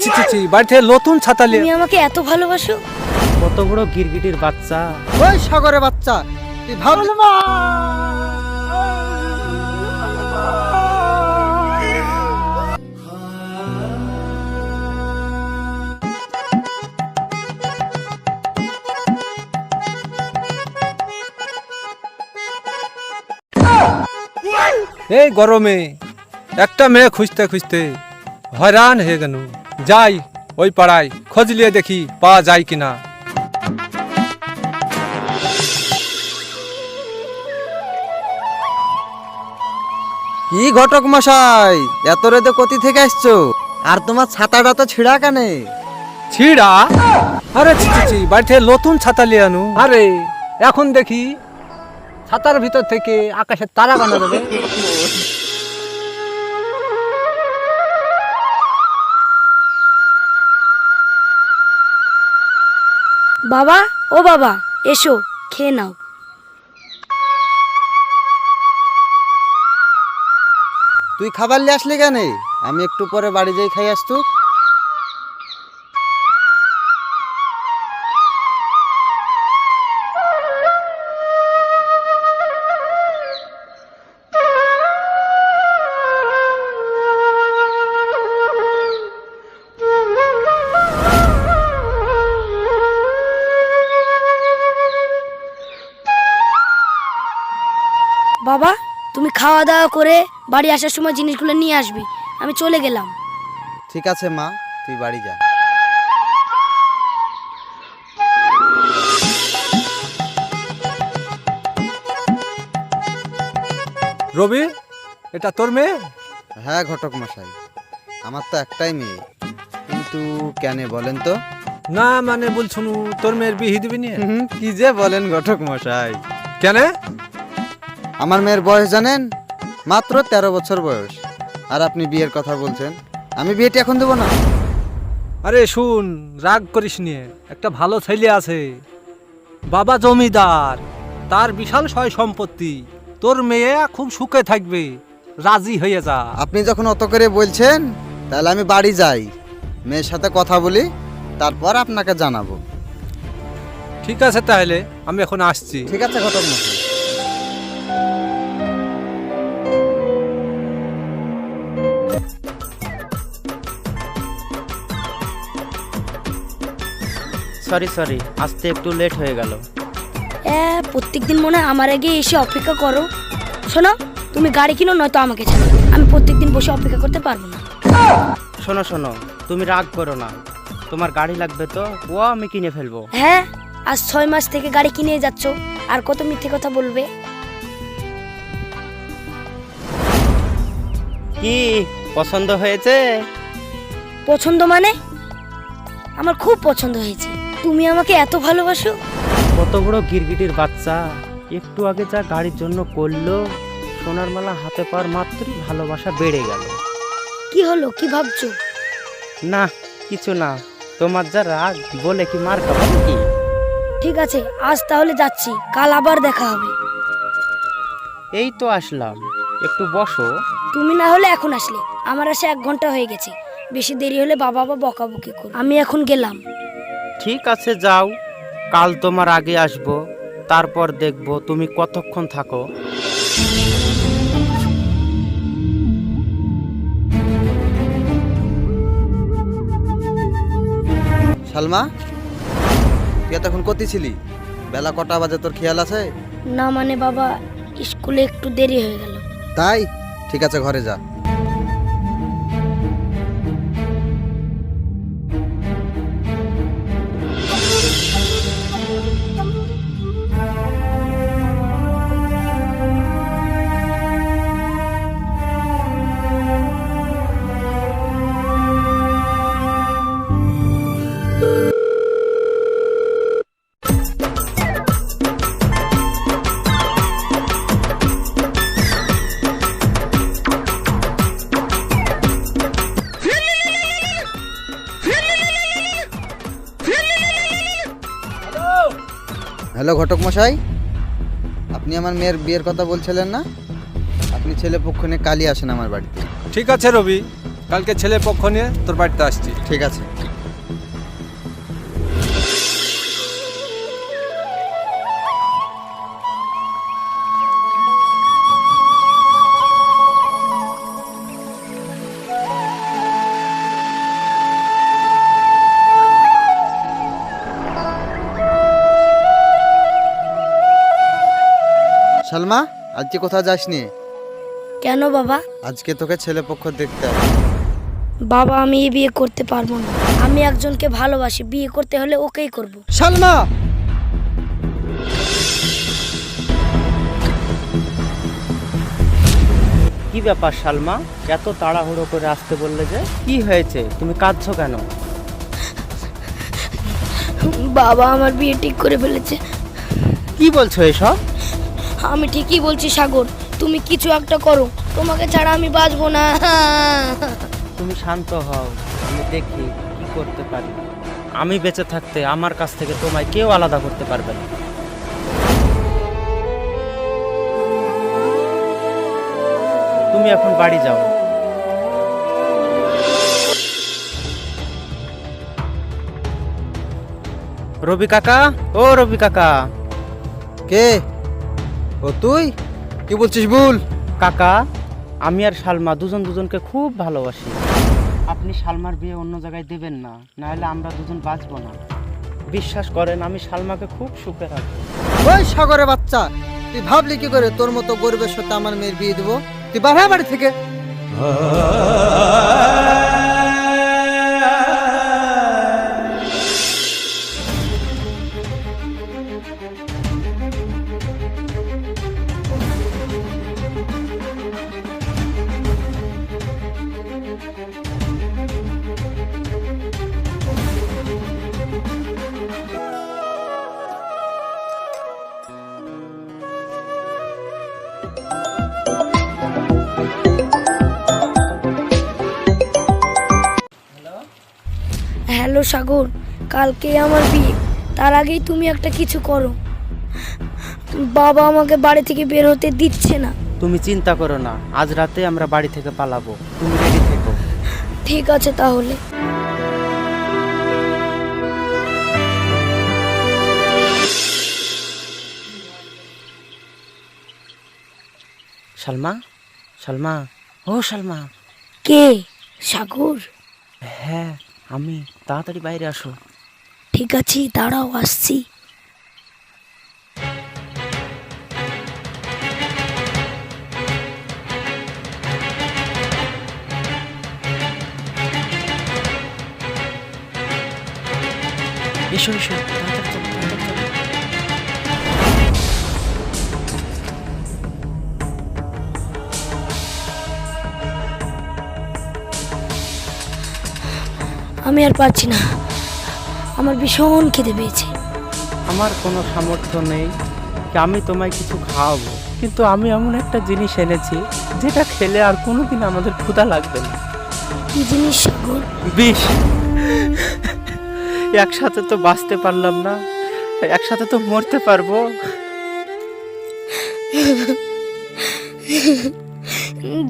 ছি ছি ছি, বাড়ি থেকে নতুন ছাতা নিয়ে তুমি আমাকে এত ভালোবাসো? কত বড় গিরগিটির বাচ্চা। ওই সাগরে বাচ্চা, তুই ভাব এই গরমে একটা মেয়ে খুঁজতে খুঁজতে হয়রান হয়ে গেল। যাই ওই পাড়ায় খোঁজ নিয়ে দেখি পাওয়া যায় কিনা। কি ঘটক মশাই, এত রাতে কোথি থেকে আসছো? আর তোমার ছাতাটা তো ছিঁড়া কানে। ছিড়া? আরে ছি ছি ছি, বাড়ি থেকে নতুন ছাতা নিয়ে আনু। আরে এখন দেখি ছাতার ভিতর থেকে আকাশের তারা বানা যাবে। বাবা, ও বাবা, এসো খেয়ে নাও। তুই খাবার নিয়ে আসলি কেন? আমি একটু পরে বাড়ি যাই খাই আসতু। বাবা, তুমি খাওয়া দাওয়া করে বাড়ি আসার সময় জিনিসগুলো নিয়ে আসবি। আমি চলে গেলাম। ঠিক আছে মা, তুই বাড়ি যা। রবি, এটা তোর মেয়ে? হ্যাঁ ঘটক মশাই, আমার তো একটাই মেয়ে। কিন্তু কেন বলেন তো? না মানে বলছুন তোর মেয়ের বিয়ে দিবি নিয়ে। কি যে বলেন ঘটক মশাই, কেন? আমার মেয়ের বয়স জানেন? মাত্র 13 বছর বয়স। আর আপনি বিয়ের কথা বলছেন? আমি বিয়েটি এখন দেবো না। আরে শুন, রাগ করিস নিয়ে, একটা ভালো ছেলে আছে, বাবা জমিদার, তার বিশাল সয় সম্পত্তি। তোর মেয়ে খুব সুখে থাকবে, রাজি হয়ে যা। আপনি যখন অত করে বলছেন, তাহলে আমি বাড়ি যাই, মেয়ের সাথে কথা বলি, তারপর আপনাকে জানাবো। ঠিক আছে তাহলে, আমি এখন আসছি। ঠিক আছে ঘটক মশাই। সরি সরি, আসতে একটু লেট হয়ে গেল। প্রত্যেকদিন মনে হয় আমার আগে এসে অপেক্ষা করো। শোনো, তুমি গাড়ি কিনো, নয়তো আমাকে ছাড়ো। আমি প্রত্যেকদিন বসে অপেক্ষা করতে পারবো না। শোনো শোনো, তুমি রাগ করো না। তোমার গাড়ি লাগবে তো, ও আমি কিনে ফেলবো। হ্যাঁ, আজ 6 মাস থেকে গাড়ি কিনে যাচ্ছ, আর কত মিথ্যে কথা বলবে? কি পছন্দ হয়েছে? পছন্দ মানে? আমার খুব পছন্দ হয়েছে। তুমি আমাকে এত ভালোবাসো? কত বড় গিরগিটির বাচ্চা, একটু আগে যা গাড়ির জন্য করলো, সোনার মালা হাতে পাওয়ার মাত্রই ভালোবাসা বেড়ে গেল। কি হলো, কি ভাবছো? না কিছু না, তোমার যা রাগ, বলে কি মার খাবো নাকি? ঠিক আছে, আজ তাহলে যাচ্ছি, কাল আবার দেখা হবে। এই তো আসলাম, একটু বসো। তুমি না হলে এখন আসলে, আমার আসে 1 ঘন্টা হয়ে গেছে। বেশি দেরি হলে বাবা বকাবকি করবে। আমি এখন গেলাম। ঠিক আছে যাও, কাল তোমার আগে আসবো, তারপর দেখবো তুমি কতক্ষণ থাকো। সালমা, তুই এতক্ষণ কোথায় ছিলি? বেলা কটা বাজে তোর খেয়াল আছে? না মানে বাবা, স্কুলে একটু দেরি হয়ে গেল। তাই? ঠিক আছে, ঘরে যা। হ্যালো ঘটক মশাই, আপনি আমার মেয়ের বিয়ের কথা বলছিলেন না? আপনি ছেলে পক্ষ নিয়ে কালই আসেন আমার বাড়িতে। ঠিক আছে রবি, কালকে ছেলে পক্ষ নিয়ে তোর বাড়িতে আসছি। ঠিক আছে। সালমা, আজকে কোথাও যাসনি? কেন বাবা? আজকে তোকে ছেলে পক্ষ দেখতে হবে। বাবা আমি এই বিয়ে করতে পারবো না। আমি একজনকে ভালোবাসি, বিয়ে করতে হলে ওকেই করব। সালমা, কি ব্যাপার সালমা, এত তাড়াহুড়ো করে আসতে বললে যে? কি হয়েছে, তুমি কাঁদছো কেন? বাবা আমার বিয়ে ঠিক করে ফেলেছে। কি বলছো এসব? আমি ঠিকই বলছি সাগর, তুমি কিছু একটা করো, তোমাকে ছাড়া আমি বাঁচবো না। তুমি শান্ত হও, আমি দেখি কি করতে পারি। আমি বেঁচে থাকতে আমার কাছ থেকে তোমায় কেউ আলাদা করতে পারবে না। তুমি এখন বাড়ি যাও। রবি কাকা, ও রবি কাকা। কে? ও তুই? কি বলছিস বল। কাকা, আমি আর সালমা দুজন দুজনকে খুব ভালোবাসি। আপনি সালমার বিয়ে অন্য জায়গায় দেবেন না, নাহলে আমরা দুজন বাঁচবো না। বিশ্বাস করেন, আমি সালমাকে খুব সুখে রাখবো। ওই সাগরের বাচ্চা, তুই ভাবলি কি করে তোর মতো গরিবের সাথে আমার মেয়ের বিয়ে দেবো? তুই বার হয়ে বাড়ি থেকে। হ্যালো সাগর, কালকে আমার বিয়ে, তার আগেই তুমি একটা কিছু করো। বাবা আমাকে বাড়ি থেকে বের হতে দিচ্ছে না। তুমি চিন্তা করো না, আজ রাতে আমরা বাড়ি থেকে পালাবো, তুমি রেডি থেকো। ঠিক আছে তাহলে। সালমা, সালমা, ও সালমা। কে? সাগর? হ্যাঁ আমি, তাড়াতাড়ি বাইরে আসো। ঠিক আছে দাঁড়াও, আসছি। এসো এসো, তাড়াতাড়ি চলো, তাড়াতাড়ি চলো। আমি আর পারছি না, আমার ভীষণ খিদে পেয়েছে। আমার কোনো সামর্থ্য নেই যে আমি তোমায় কিছু খাওয়াবো, কিন্তু আমি এমন একটা জিনিস এনেছি যেটা খেলে আর কোনোদিন আমাদের ক্ষুধা লাগবে না। কি জিনিস সাগর? বিষ। একসাথে তো বাঁচতে পারলাম না, একসাথে তো মরতে পারবো।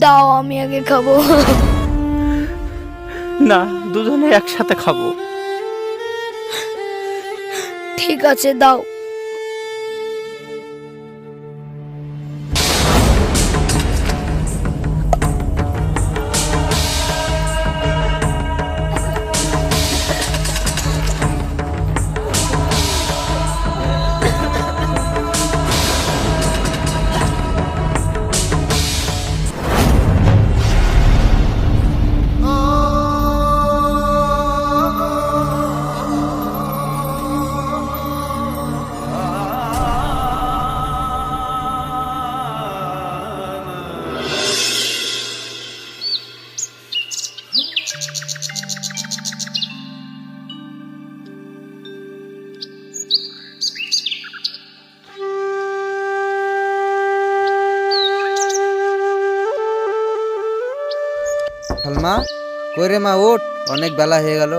দাও আমি আগে খাবো। না, দুজনে একসাথে খাবো। ঠিক আছে দাও। সালমা, কই রে মা, ওঠ, অনেক বেলা হয়ে গেল।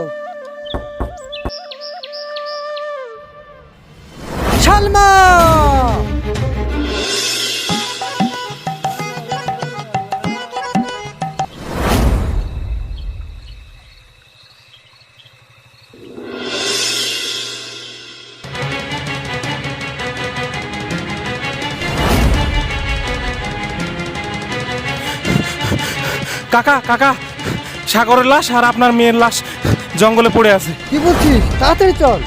সালমা! কাকা কাকা, সাগরের লাশ আর আপনার মেয়ের লাশ জঙ্গলে পড়ে আছে। কি বলছিস? তাড়াতাড়ি চল।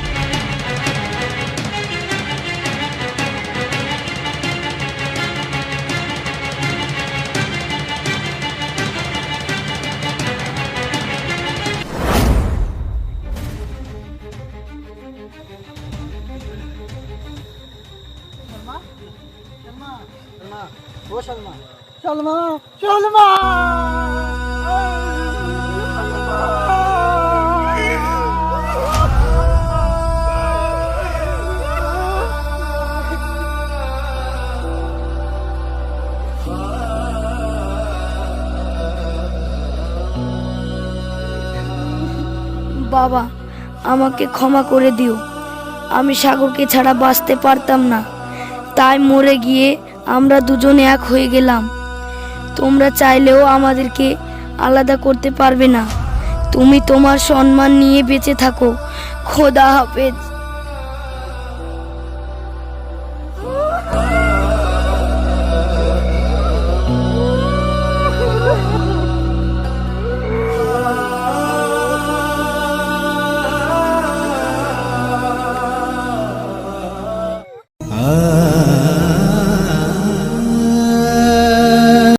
বাবা, আমাকে ক্ষমা করে দিও। আমি সাগরকে ছাড়া বাঁচতে পারতাম না, তাই মরে গিয়ে আমরা দুজনে এক হয়ে গেলাম। তোমরা চাইলেও আমাদেরকে আলাদা করতে পারবে না। তুমি তোমার সম্মান নিয়ে বেঁচে থাকো। খোদা হাফেজ।